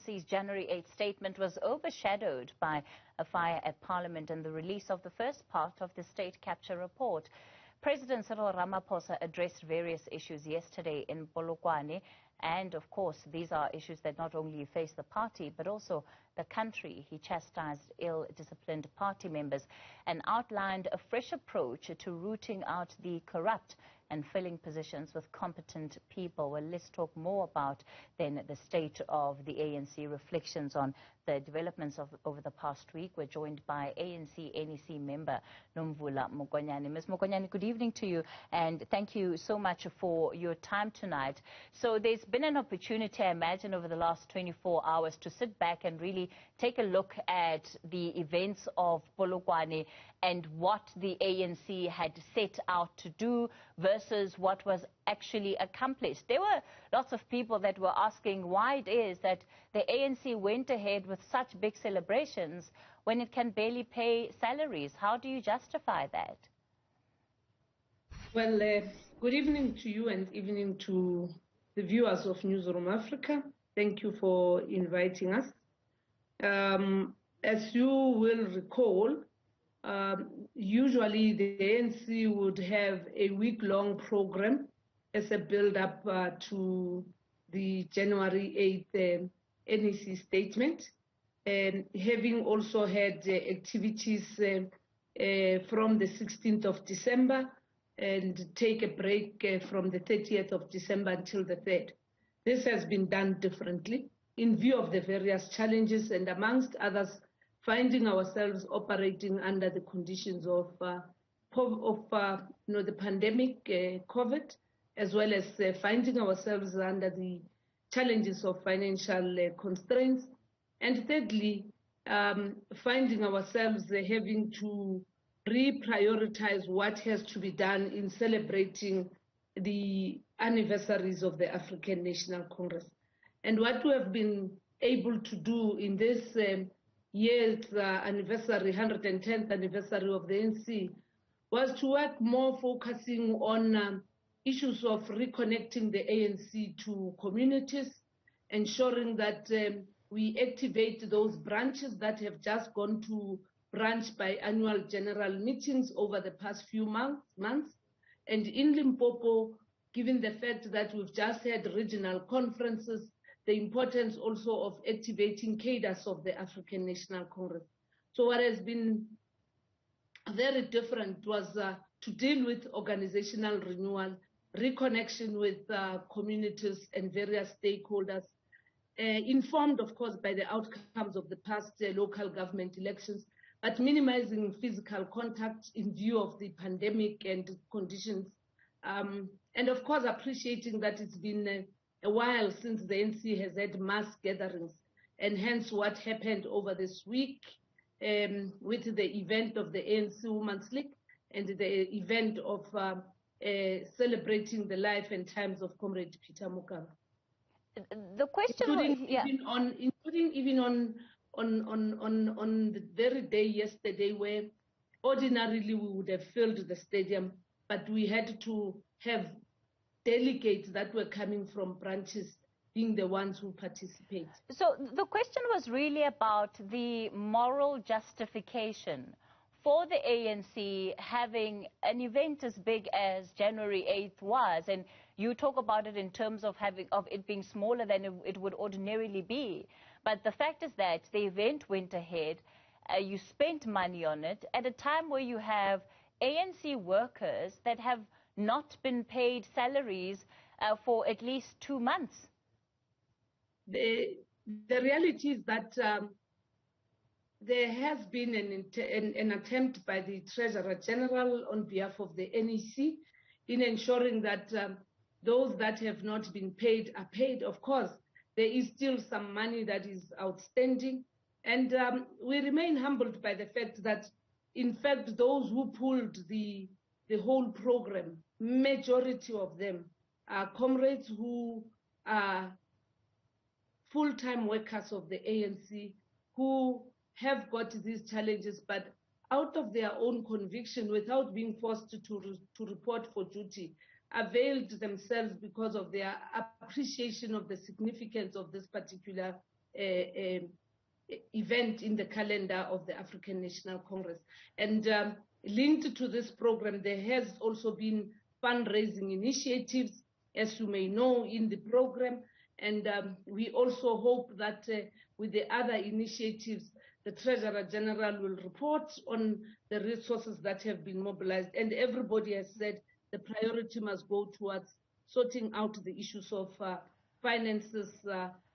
ANC's January 8th statement was overshadowed by a fire at Parliament and the release of the first part of the state capture report. President Cyril Ramaphosa addressed various issues yesterday in Polokwane, and of course these are issues that not only face the party but also the country. He chastised ill-disciplined party members and outlined a fresh approach to rooting out the corrupt and filling positions with competent people. Well, let's talk more about then the state of the ANC, reflections on the developments over the past week. We're joined by ANC NEC member Nomvula Mokonyane. Ms. Mokonyane, good evening to you, and thank you so much for your time tonight. So there's been an opportunity, I imagine, over the last 24 hours to sit back and really take a look at the events of Polokwane and what the ANC had set out to do versus what was actually accomplished. There were lots of people that were asking why it is that the ANC went ahead with such big celebrations when it can barely pay salaries. How do you justify that? Well, good evening to you and evening to the viewers of Newzroom Afrika. Thank you for inviting us. As you will recall, usually the ANC would have a week-long program as a build-up to the January 8th NEC statement, and having also had activities from the 16th of December and take a break from the 30th of December until the 3rd. This has been done differently in view of the various challenges and, amongst others, finding ourselves operating under the conditions of the pandemic, COVID, as well as finding ourselves under the challenges of financial constraints, and thirdly, finding ourselves having to reprioritize what has to be done in celebrating the anniversaries of the African National Congress. And what we have been able to do in this year's anniversary, 110th anniversary of the ANC, was to work more focusing on issues of reconnecting the ANC to communities, ensuring that we activate those branches that have just gone to branch biannual general meetings over the past few months. And in Limpopo, given the fact that we've just had regional conferences, the importance also of activating cadres of the African National Congress. So what has been very different was to deal with organizational renewal, reconnection with communities and various stakeholders, informed, of course, by the outcomes of the past local government elections, but minimizing physical contact in view of the pandemic and conditions. And, of course, appreciating that it's been a while since the ANC has had mass gatherings, and hence what happened over this week with the event of the ANC Women's League and the event of celebrating the life and times of Comrade Peter Mokaba. The question including even on the very day yesterday where ordinarily we would have filled the stadium, but we had to have delegates that were coming from branches being the ones who participate. So the question was really about the moral justification for the ANC having an event as big as January 8th was, and you talk about it in terms of it being smaller than it would ordinarily be. But the fact is that the event went ahead, you spent money on it at a time where you have ANC workers that have not been paid salaries for at least 2 months. The reality is that there has been an attempt by the Treasurer General on behalf of the NEC in ensuring that those that have not been paid are paid. Of course, there is still some money that is outstanding, and we remain humbled by the fact that, in fact, those who pulled the whole program, majority of them are comrades who are full-time workers of the ANC who have got these challenges, but out of their own conviction, without being forced to report for duty, availed themselves because of their appreciation of the significance of this particular event in the calendar of the African National Congress. And linked to this program, there has also been fundraising initiatives, as you may know, in the program. And we also hope that with the other initiatives, the Treasurer General will report on the resources that have been mobilized. And everybody has said the priority must go towards sorting out the issues of finances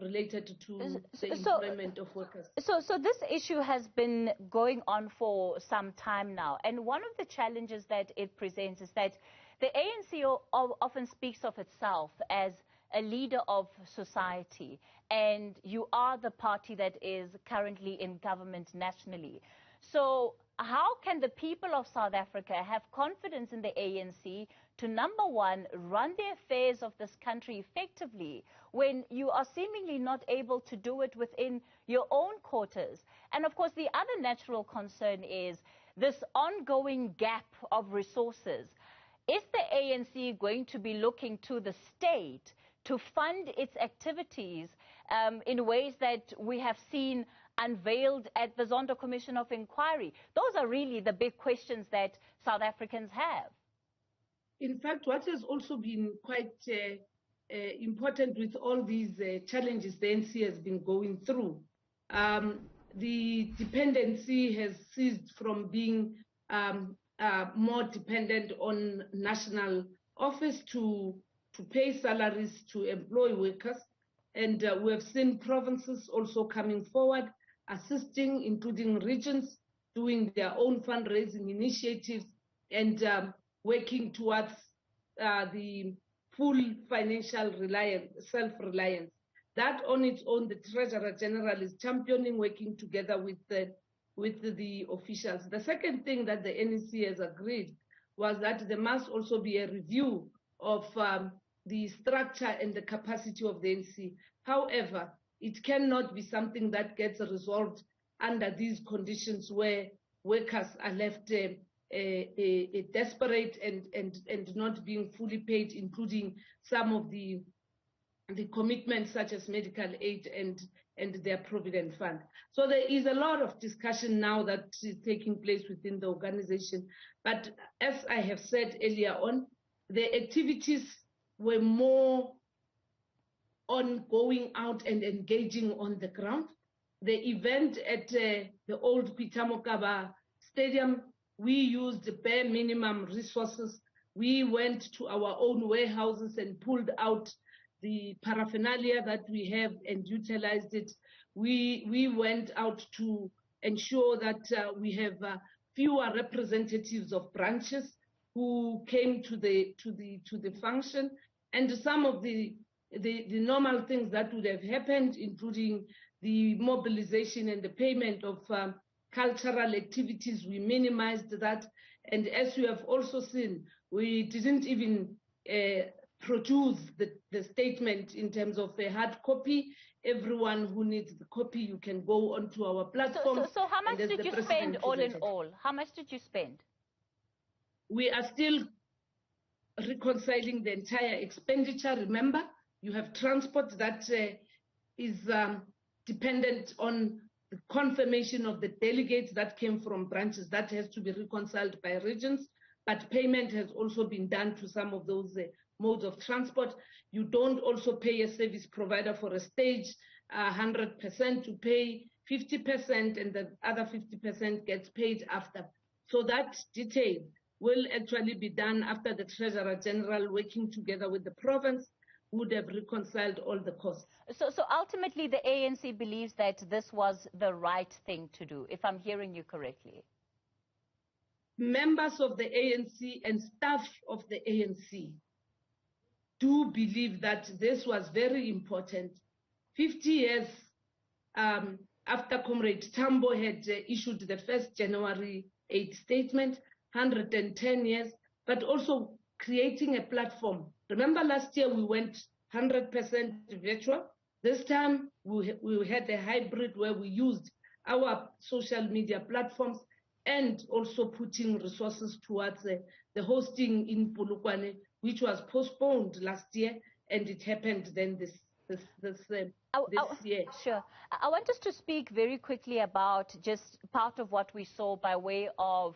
related to the employment of workers. So this issue has been going on for some time now. And one of the challenges that it presents is that the ANC often speaks of itself as a leader of society, and you are the party that is currently in government nationally. So how can the people of South Africa have confidence in the ANC to, number one, run the affairs of this country effectively when you are seemingly not able to do it within your own quarters? And of course, the other natural concern is this ongoing gap of resources. Is the ANC going to be looking to the state to fund its activities in ways that we have seen unveiled at the Zondo Commission of Inquiry? Those are really the big questions that South Africans have. In fact, what has also been quite important with all these challenges the ANC has been going through, the dependency has ceased from being more dependent on national office to pay salaries, to employ workers. And we have seen provinces also coming forward, assisting, including regions, doing their own fundraising initiatives and working towards the full financial self-reliance. That on its own, the Treasurer General is championing, working together with the officials. The second thing that the NEC has agreed was that there must also be a review of the structure and the capacity of the ANC. However, it cannot be something that gets resolved under these conditions where workers are left desperate and not being fully paid, including some of the commitments such as medical aid and their provident fund. So there is a lot of discussion now that is taking place within the organization. But as I have said earlier on, the activities were more on going out and engaging on the ground. The event at the old Pitamokaba Stadium, we used the bare minimum resources. We went to our own warehouses and pulled out the paraphernalia that we have and utilized it. We went out to ensure that we have fewer representatives of branches who came to the function, and some of the normal things that would have happened, including the mobilization and the payment of cultural activities. We minimized that, and as you have also seen, we didn't even produce the statement in terms of a hard copy. Everyone who needs the copy, you can go onto our platform. So how much did you spend all in all? How much did you spend? We are still reconciling the entire expenditure. Remember, you have transport that is dependent on the confirmation of the delegates that came from branches. That has to be reconciled by regions, but payment has also been done to some of those modes of transport. You don't also pay a service provider for a stage 100%, to pay 50%, and the other 50% gets paid after. So that detail will actually be done after the Treasurer General, working together with the province, would have reconciled all the costs. So ultimately, the ANC believes that this was the right thing to do, if I'm hearing you correctly. Members of the ANC and staff of the ANC do believe that this was very important. 50 years after Comrade Tambo had issued the first January 8 statement, 110 years, but also creating a platform. Remember last year we went 100% virtual. This time we had a hybrid where we used our social media platforms and also putting resources towards the hosting in Polokwane, which was postponed last year, and it happened then year. Sure. I want us to speak very quickly about just part of what we saw by way of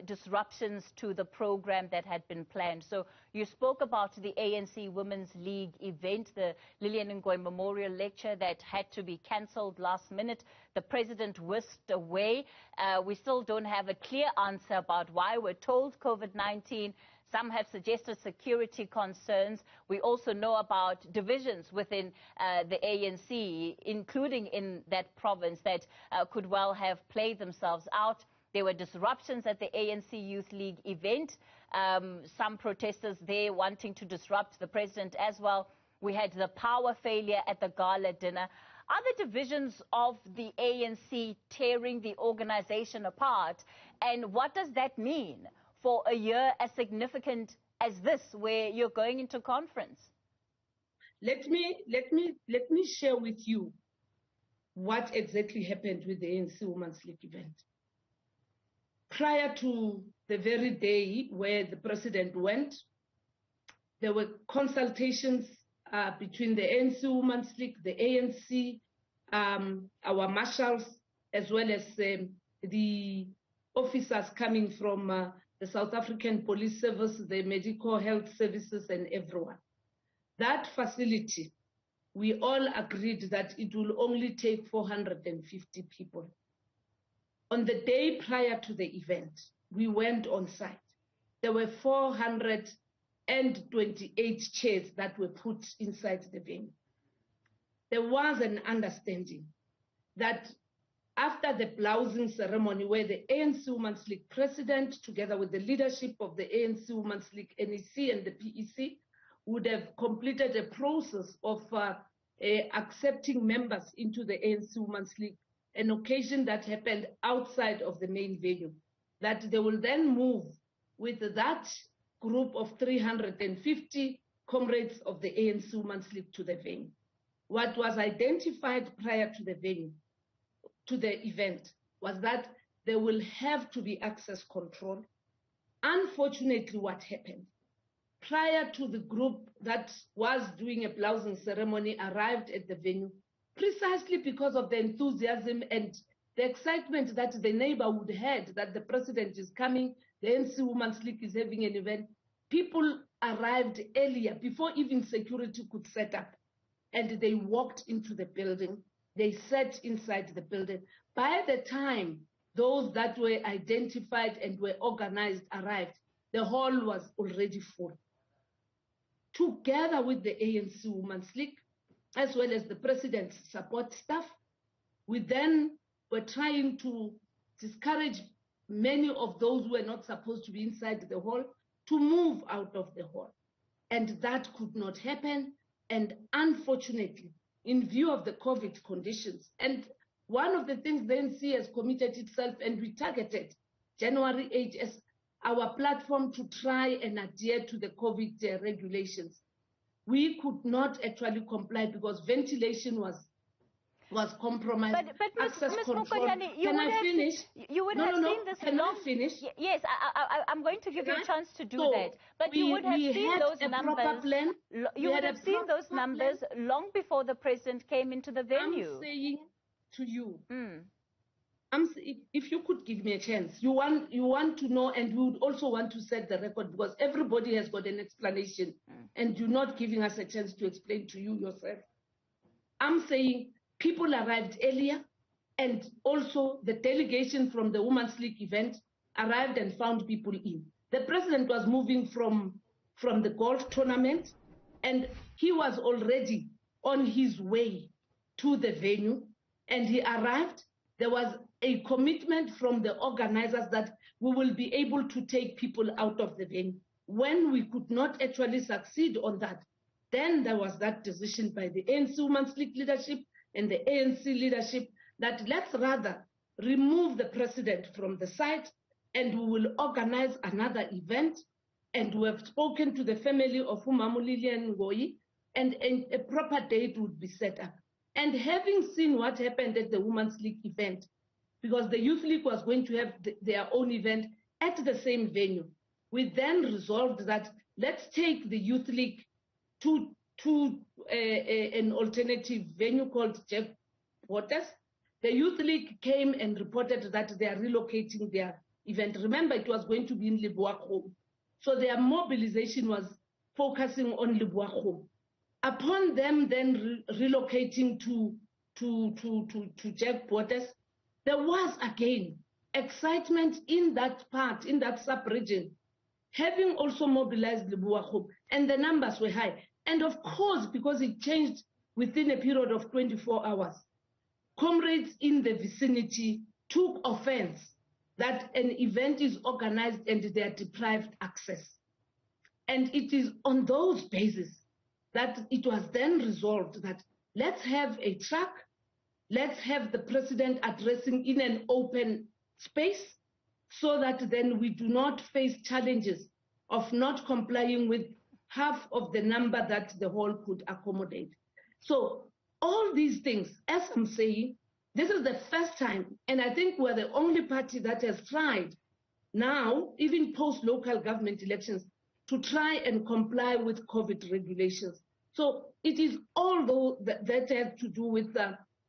disruptions to the program that had been planned. So you spoke about the ANC Women's League event, the Lillian Ngoyi Memorial Lecture that had to be cancelled last minute. The president whisked away. We still don't have a clear answer about why. We're told COVID-19. Some have suggested security concerns. We also know about divisions within the ANC, including in that province, that could well have played themselves out. There were disruptions at the ANC Youth League event. Some protesters there wanting to disrupt the president as well. We had the power failure at the gala dinner. Are the divisions of the ANC tearing the organization apart? And what does that mean for a year as significant as this, where you're going into conference? Let me share with you what exactly happened with the ANC Women's League event. Prior to the very day where the president went, there were consultations between the ANC Women's League, the ANC, our marshals, as well as the officers coming from the South African Police Service, the medical health services, and everyone. That facility, we all agreed that it will only take 450 people. On the day prior to the event, we went on site. There were 428 chairs that were put inside the venue. There was an understanding that after the blousing ceremony, where the ANC Women's League president, together with the leadership of the ANC Women's League NEC and the PEC, would have completed a process of accepting members into the ANC Women's League, an occasion that happened outside of the main venue, that they will then move with that group of 350 comrades of the ANC Women's League to the venue. What was identified prior to the venue, to the event, was that there will have to be access control. Unfortunately, what happened, prior to the group that was doing a blousing ceremony arrived at the venue, precisely because of the enthusiasm and the excitement that the neighborhood had that the president is coming, the ANC Women's League is having an event, people arrived earlier, before even security could set up, and they walked into the building. They sat inside the building. By the time those that were identified and were organized arrived, the hall was already full. Together with the ANC Women's League, as well as the president's support staff, we then were trying to discourage many of those who were not supposed to be inside the hall to move out of the hall. And that could not happen. And unfortunately, in view of the COVID conditions, and one of the things the ANC has committed itself, and we targeted January 8 as our platform to try and adhere to the COVID regulations. We could not actually comply because ventilation was compromised. But Ms. Mokonyane, you would have seen this Can long. I finish? Yes, I'm going to give you a chance to do that. But you would have seen those numbers. You would have seen those numbers long before the president came into the venue. I'm saying to you, if you could give me a chance, you want to know, and we would also want to set the record, because everybody has got an explanation, and you're not giving us a chance to explain to you yourself. I'm saying people arrived earlier, and also the delegation from the Women's League event arrived and found people in. The president was moving from the golf tournament, and he was already on his way to the venue, and he arrived. There was a commitment from the organizers that we will be able to take people out of the venue. When we could not actually succeed on that, then there was that decision by the ANC Women's League leadership and the ANC leadership that let's rather remove the president from the site, and we will organize another event. And we have spoken to the family of Umamu Lillian Ngoyi, and a proper date would be set up. And having seen what happened at the Women's League event, because the Youth League was going to have their own event at the same venue, we then resolved that let's take the Youth League to an alternative venue called Jack Waters. The Youth League came and reported that they are relocating their event. Remember, it was going to be in Lebowakgom. So their mobilization was focusing on Lebowakgom. Upon them then relocating to Jack Waters, there was again excitement in that part, in that sub-region, having also mobilized Lebowakgom, and the numbers were high. And of course, because it changed within a period of 24 hours, comrades in the vicinity took offense that an event is organized and they are deprived access. And it is on those bases that it was then resolved that let's have a track, let's have the president addressing in an open space, so that then we do not face challenges of not complying with half of the number that the hall could accommodate. So all these things, as I'm saying, this is the first time, and I think we're the only party that has tried now, even post-local government elections, to try and comply with COVID regulations. So it is all that has to do with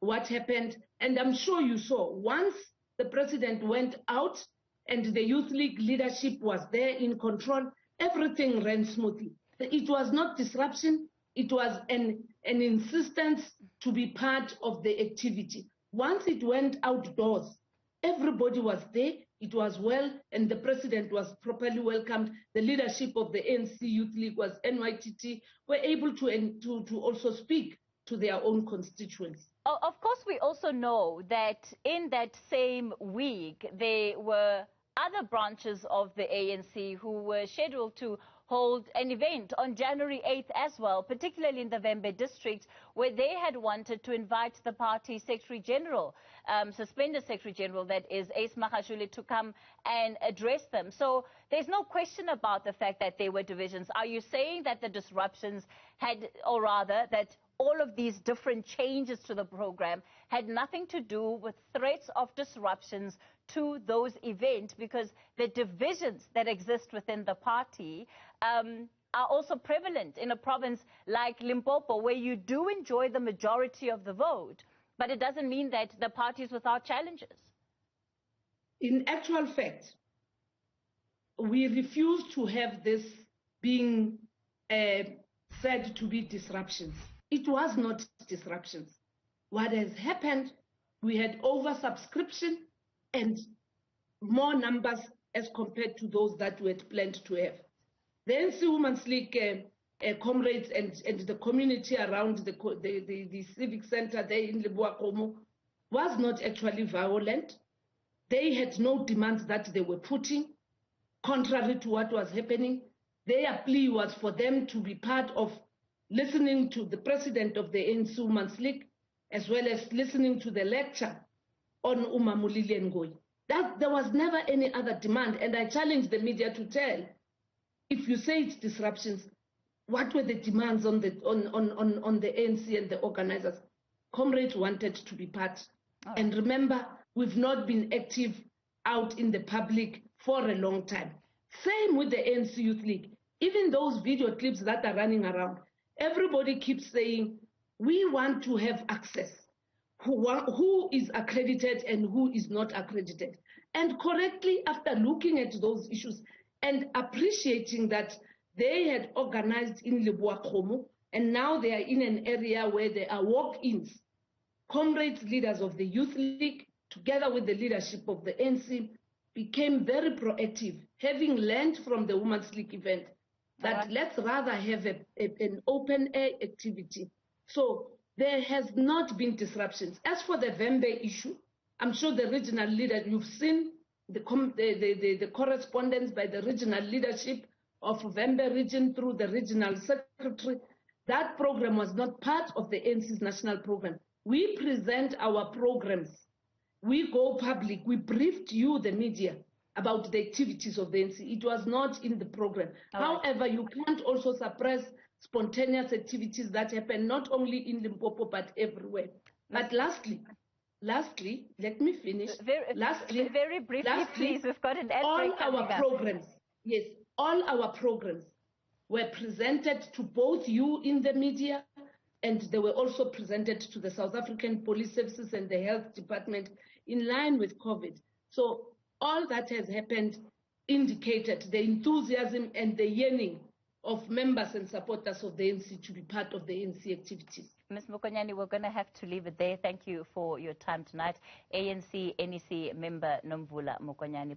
what happened, and I'm sure you saw, once the president went out and the Youth League leadership was there in control, everything ran smoothly. It was not disruption, it was an insistence to be part of the activity. Once it went outdoors, everybody was there, it was well, and the president was properly welcomed. The leadership of the ANC Youth League was NYTT, were able to also speak to their own constituents. Of course, we also know that in that same week, there were other branches of the ANC who were scheduled to hold an event on January 8th as well, particularly in the Vembe district, where they had wanted to invite the party Secretary General, suspended Secretary General, that is, Ace Magashule, to come and address them. So there's no question about the fact that there were divisions. Are you saying that the disruptions had, or rather, that all of these different changes to the program had nothing to do with threats of disruptions to those events, because the divisions that exist within the party are also prevalent in a province like Limpopo, where you do enjoy the majority of the vote, but it doesn't mean that the party is without challenges? In actual fact, we refuse to have this being said to be disruptions. It was not disruptions. What has happened, we had oversubscription and more numbers as compared to those that we had planned to have. The ANC Women's League comrades and the community around the civic center there in Lebowakgom was not actually violent. They had no demands that they were putting, contrary to what was happening. Their plea was for them to be part of listening to the president of the ANC Women's League, as well as listening to the lecture on Umamulili Ngoyi. That there was never any other demand, and I challenge the media to tell, if you say it's disruptions, what were the demands on the ANC and the organizers? Comrades wanted to be part. Right. And remember, we've not been active out in the public for a long time. Same with the ANC Youth League. Even those video clips that are running around, everybody keeps saying, we want to have access. Who is accredited and who is not accredited? And correctly, after looking at those issues and appreciating that they had organized in Lebowakgom, and now they are in an area where there are walk-ins, comrades, leaders of the Youth League, together with the leadership of the ANC, became very proactive, having learned from the Women's League event that let's rather have an open-air activity. So there has not been disruptions. As for the Vembe issue, I'm sure the regional leader, you've seen the correspondence by the regional leadership of Vembe region through the regional secretary. That program was not part of the ANC's national program. We present our programs. We go public. We briefed you, the media, about the activities of the ANC. It was not in the program. However, you can't also suppress spontaneous activities that happen not only in Limpopo but everywhere. But lastly, let me finish. Very briefly, please. We've got an ad break coming up. All our programs were presented to both you in the media, and they were also presented to the South African Police Services and the Health Department in line with COVID. So all that has happened indicated the enthusiasm and the yearning of members and supporters of the ANC to be part of the ANC activities. Ms. Mokonyane, we're going to have to leave it there. Thank you for your time tonight. ANC NEC member Nomvula Mokonyane.